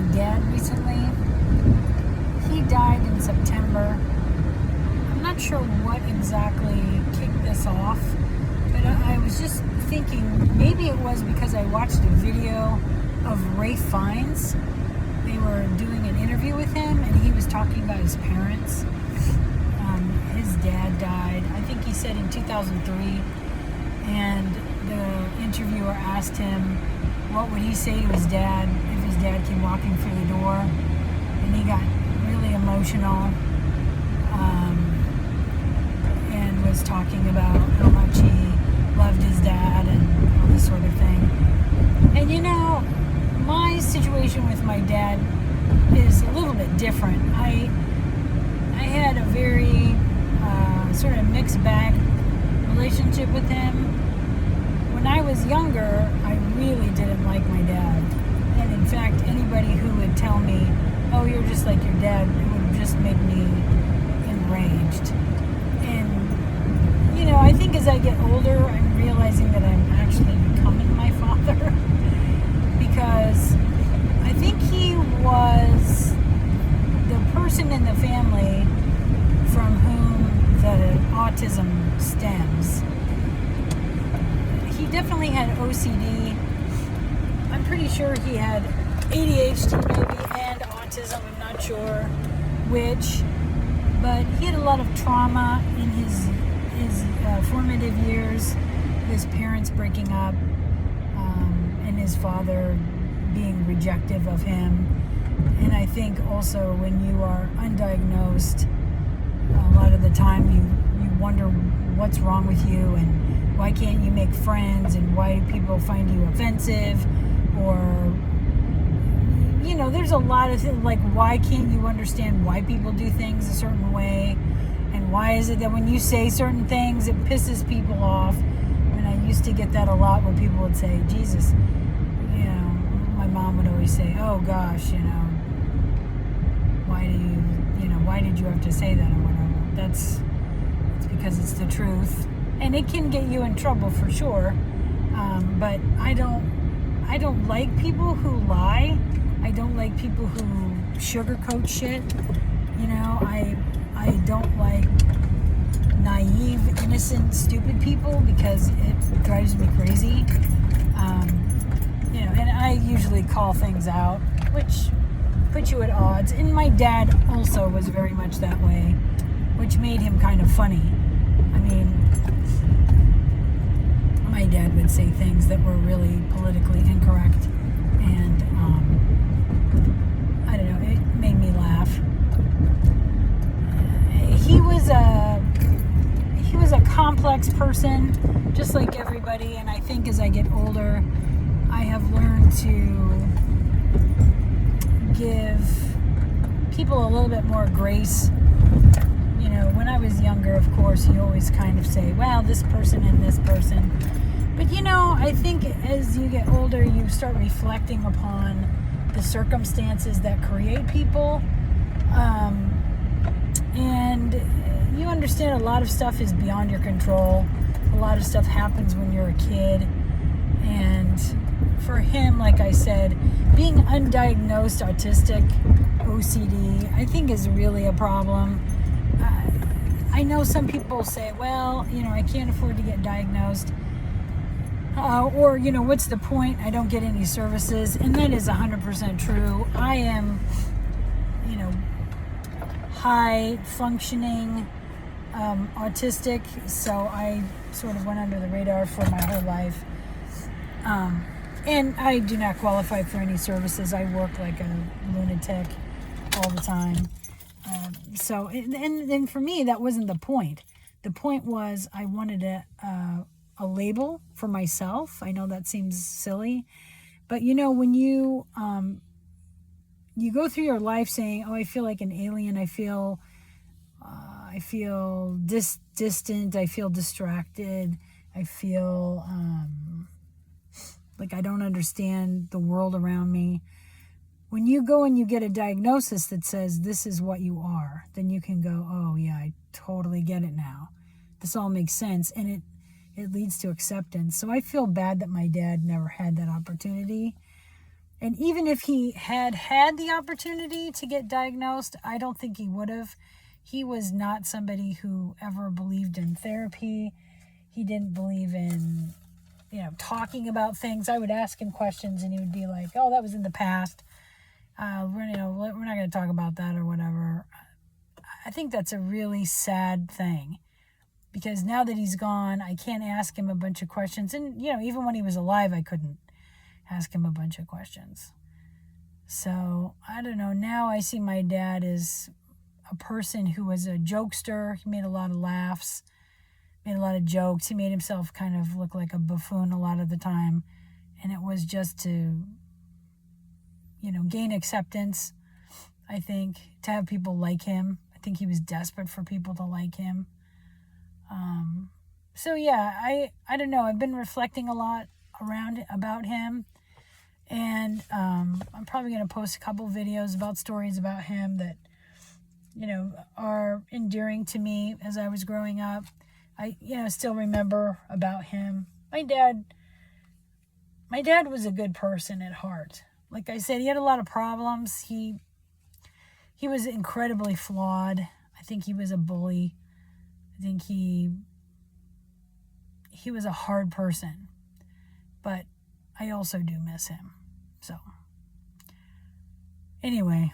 my dad recently. He died in September. I'm not sure what exactly kicked this off, but I was just thinking maybe it was because I watched a video of Ray Fiennes. They were doing an interview with him, and he was talking about his parents. His dad died, I think he said in 2003, and the interviewer asked him what would he say to his dad if his dad came walking through the door, and he got really emotional and was talking about how much he loved his dad and all this sort of thing. And you know, my situation with my dad is a little bit different. I had a very sort of mixed bag relationship with him. When I was younger, I really didn't like my dad. And in fact, anybody who would tell me, oh, you're just like your dad, it would just make me enraged. And, you know, I think as I get older, I'm realizing that I'm actually becoming my father. Because I think he was the person in the family from whom the autism stems. He definitely had OCD. I'm pretty sure he had ADHD maybe and autism. I'm not sure which. But he had a lot of trauma in his formative years. His parents breaking up and his father being rejective of him. And I think also when you are undiagnosed, a lot of the time you wonder what's wrong with you and why can't you make friends and why do people find you offensive, or you know, there's a lot of things like why can't you understand why people do things a certain way, and why is it that when you say certain things it pisses people off. And I used to get that a lot where people would say, Jesus, you know, my mom would always say, oh gosh, you know, why did you have to say that or whatever. It's because it's the truth, and it can get you in trouble for sure. But I don't like people who lie. I don't like people who sugarcoat shit. You know, I don't like naive, innocent, stupid people because it drives me crazy. You know, and I usually call things out, which put you at odds. And my dad also was very much that way, which made him kind of funny. I mean, my dad would say things that were really politically incorrect, and I don't know, it made me laugh. He was a complex person, just like everybody, and I think as I get older, I have learned to give people a little bit more grace. You know, when I was younger, of course, you always kind of say, well, this person and this person. But, you know, I think as you get older, you start reflecting upon the circumstances that create people. And you understand a lot of stuff is beyond your control. A lot of stuff happens when you're a kid. And for him, like I said, being undiagnosed autistic, OCD, I think is really a problem. I know some people say, well, you know, I can't afford to get diagnosed. Or, you know, what's the point? I don't get any services. And that is 100% true. I am, you know, high functioning autistic, so I sort of went under the radar for my whole life. And I do not qualify for any services. I work like a lunatic all the time. So, and for me, that wasn't the point. The point was I wanted a label for myself. I know that seems silly, but you know, when you go through your life saying, oh, I feel like an alien, I feel distant, I feel distracted, I feel like I don't understand the world around me. When you go and you get a diagnosis that says this is what you are, then you can go, oh yeah, I totally get it now. This all makes sense, and it leads to acceptance. So I feel bad that my dad never had that opportunity. And even if he had had the opportunity to get diagnosed, I don't think he would have. He was not somebody who ever believed in therapy. He didn't believe in, talking about things. I would ask him questions and he would be like, oh, that was in the past. We're not going to talk about that or whatever. I think that's a really sad thing, because now that he's gone, I can't ask him a bunch of questions. And, even when he was alive, I couldn't ask him a bunch of questions. So, I don't know. Now I see my dad as a person who was a jokester. He made a lot of laughs, made a lot of jokes. He made himself kind of look like a buffoon a lot of the time. And it was just to, gain acceptance, I think, to have people like him. I think he was desperate for people to like him. So yeah, I don't know. I've been reflecting a lot about him. And I'm probably going to post a couple videos about stories about him that, are endearing to me as I was growing up. I, still remember about him. My dad was a good person at heart. Like I said, he had a lot of problems. He was incredibly flawed. I think he was a bully. I think he was a hard person. But I also do miss him. So, anyway,